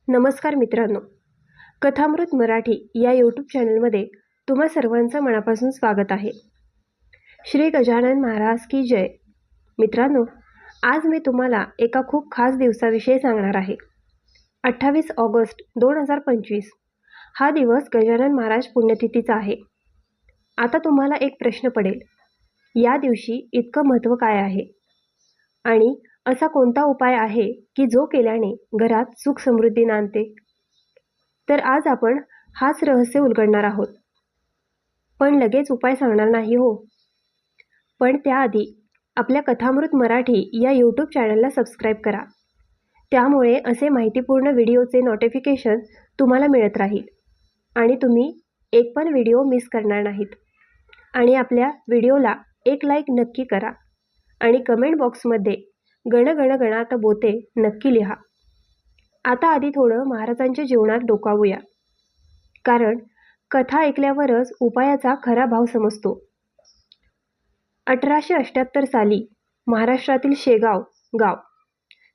नमस्कार मित्रांनो, कथामृत मराठी या यूट्यूब चॅनलमध्ये तुम्हा सर्वांचं मनापासून स्वागत आहे. श्री गजानन महाराज की जय. मित्रांनो, आज मी तुम्हाला एका खूप खास दिवसाविषयी सांगणार आहे. 28 ऑगस्ट 2025 हा दिवस गजानन महाराज पुण्यतिथीचा आहे. आता तुम्हाला एक प्रश्न पडेल, या दिवशी इतकं महत्त्व काय आहे आणि असा कोणता उपाय आहे की जो केल्याने घरात सुख समृद्धी नांदते? तर आज आपण हाच रहस्य उलगडणार आहोत. पण लगेच उपाय सांगणार नाही हो. पण त्याआधी आपल्या कथामृत मराठी या यूट्यूब चॅनलला सबस्क्राईब करा. त्यामुळे असे माहितीपूर्ण व्हिडिओचे नोटिफिकेशन तुम्हाला मिळत राहील आणि तुम्ही एक पण व्हिडिओ मिस करणार नाहीत. आणि आपल्या व्हिडिओला एक लाईक नक्की करा आणि कमेंट बॉक्समध्ये गण गण गणात बोते नक्की लिहा. आता आधी थोडं महाराजांच्या जीवनात डोकावूया, कारण कथा ऐकल्यावरच उपायाचा खरा भाव समजतो. 1878 साली महाराष्ट्रातील शेगाव गाव,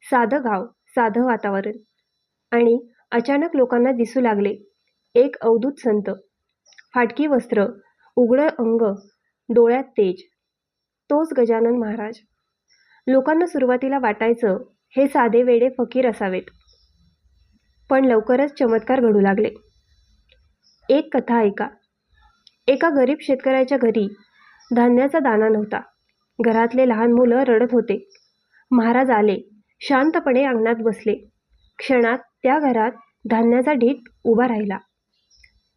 साधं वातावरण, आणि अचानक लोकांना दिसू लागले एक अवधूत संत. फाटकी वस्त्र, उघडं अंग, डोळ्यात तेज, तोच गजानन महाराज. लोकांना सुरुवातीला वाटायचं हे साधे वेडे फकीर असावेत, पण लवकरच चमत्कार घडू लागले. एक कथा ऐका. एका गरीब शेतकऱ्याच्या घरी धान्याचा दाणा नव्हता. घरातले लहान मुलं रडत होते. महाराज आले, शांतपणे अंगणात बसले. क्षणात त्या घरात धान्याचा ढीग उभा राहिला.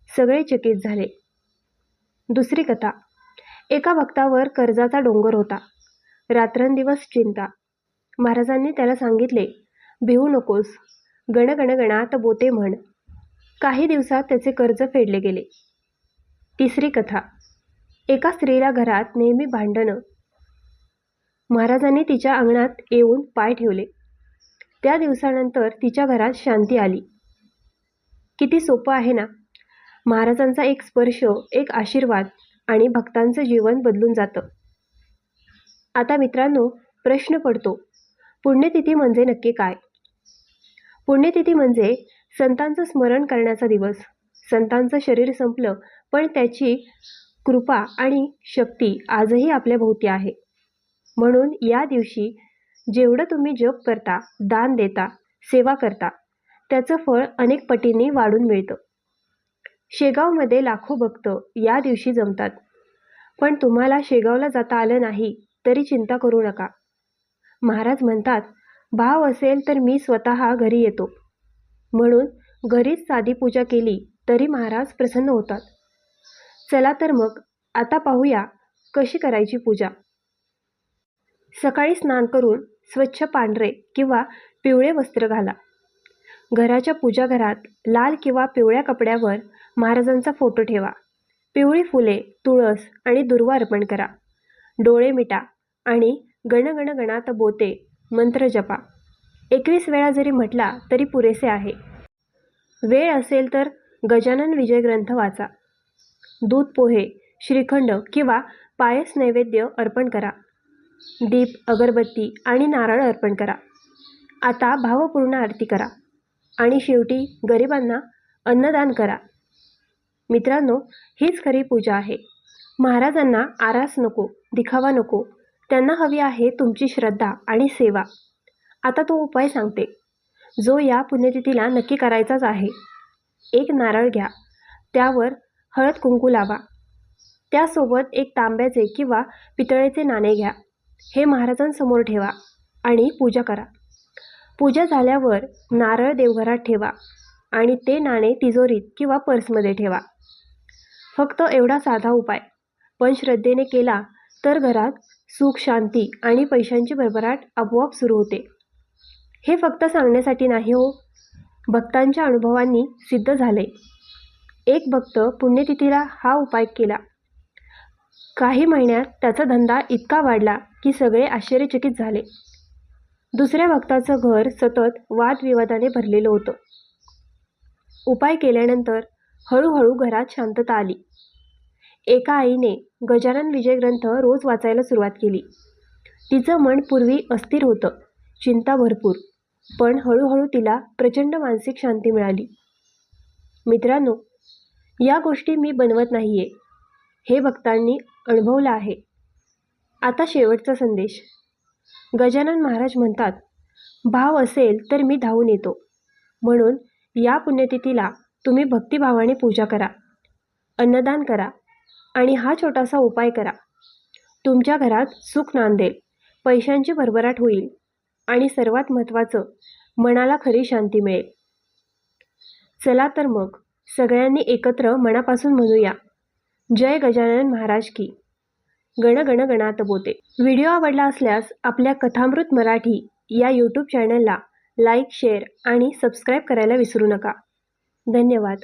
सगळे चकित झाले. दुसरी कथा. एका भक्तावर कर्जाचा डोंगर होता. रात्रंदिवस चिंता. महाराजांनी त्याला सांगितले, भिवू नकोस, गणगणगणात बोते म्हण. काही दिवसात त्याचे कर्ज फेडले गेले. तिसरी कथा. एका स्त्रीला घरात नेहमी भांडणं. महाराजांनी तिच्या अंगणात येऊन पाय ठेवले. त्या दिवसानंतर तिच्या घरात शांती आली. किती सोपं आहे ना. महाराजांचा एक स्पर्श, एक आशीर्वाद आणि भक्तांचं जीवन बदलून जातं. आता मित्रांनो, प्रश्न पडतो, पुण्यतिथी म्हणजे नक्की काय? पुण्यतिथी म्हणजे संतांचं स्मरण करण्याचा दिवस. संतांचं शरीर संपलं, पण त्याची कृपा आणि शक्ती आजही आपल्या भोवती आहे. म्हणून या दिवशी जेवढं तुम्ही जप करता, दान देता, सेवा करता, त्याचं फळ अनेक पटींनी वाढून मिळतं. शेगावमध्ये लाखो भक्त या दिवशी जमतात. पण तुम्हाला शेगावला जाता आलं नाही तरी चिंता करू नका. महाराज म्हणतात, भाव असेल तर मी स्वतः घरी येतो. म्हणून घरीच साधी पूजा केली तरी महाराज प्रसन्न होतात. चला तर मग आता पाहूया कशी करायची पूजा. सकाळी स्नान करून स्वच्छ पांढरे किंवा पिवळे वस्त्र घाला. घराच्या पूजाघरात लाल किंवा पिवळ्या कपड्यावर महाराजांचा फोटो ठेवा. पिवळी फुले, तुळस आणि दुर्वा अर्पण करा. डोळे मिटा आणि गणगण गणात बोते मंत्र जपा. 21 वेळा जरी म्हटला तरी पुरेसे आहे. वेळ असेल तर गजानन विजय ग्रंथ वाचा. दूध, पोहे, श्रीखंड किंवा पायस नैवेद्य अर्पण करा. दीप, अगरबत्ती आणि नारळ अर्पण करा. आता भावपूर्ण आरती करा आणि शेवटी गरिबांना अन्नदान करा. मित्रांनो, हीच खरी पूजा आहे. महाराजांना आरास नको, दिखावा नको. त्यांना हवी आहे तुमची श्रद्धा आणि सेवा. आता तो उपाय सांगते, जो या पुण्यतिथीला नक्की करायचाच आहे. एक नारळ घ्या, त्यावर हळद कुंकू लावा. त्यासोबत एक तांब्याचे किंवा पितळेचे नाणे घ्या. हे महाराजांसमोर ठेवा आणि पूजा करा. पूजा झाल्यावर नारळ देवघरात ठेवा आणि ते नाणे तिजोरीत किंवा पर्समध्ये ठेवा. फक्त एवढा साधा उपाय, पण श्रद्धेने केला तर घरात सुख, शांती आणि पैशांची भरभराट आपोआप सुरू होते. हे फक्त सांगण्यासाठी नाही हो, भक्तांच्या अनुभवांनी सिद्ध झाले. एक भक्त पुण्यतिथीला हा उपाय केला. काही महिन्यात त्याचा धंदा इतका वाढला की सगळे आश्चर्यचकित झाले. दुसऱ्या भक्ताचं घर सतत वादविवादाने भरलेलं होतं. उपाय केल्यानंतर हळूहळू घरात शांतता आली. एका आईने गजानन विजय ग्रंथ रोज वाचायला सुरुवात केली. तिचं मन पूर्वी अस्थिर होतं, चिंता भरपूर. पण हळूहळू तिला प्रचंड मानसिक शांती मिळाली. मित्रांनो, या गोष्टी मी बनवत नाहीये, हे भक्तांनी अनुभवलं आहे. आता शेवटचा संदेश. गजानन महाराज म्हणतात, भाव असेल तर मी धावून येतो. म्हणून या पुण्यतिथीला तुम्ही भक्तिभावाने पूजा करा, अन्नदान करा आणि हा छोटासा उपाय करा. तुमच्या घरात सुख नांदेल, पैशांची भरभराट होईल आणि सर्वात महत्त्वाचं, मनाला खरी शांती मिळेल. चला तर मग सगळ्यांनी एकत्र मनापासून म्हणूया, जय गजानन महाराज की. गण गण गणात बोते. व्हिडिओ आवडला असल्यास आपल्या कथामृत मराठी या यूट्यूब चॅनलला लाईक, शेअर आणि सबस्क्राईब करायला विसरू नका. धन्यवाद.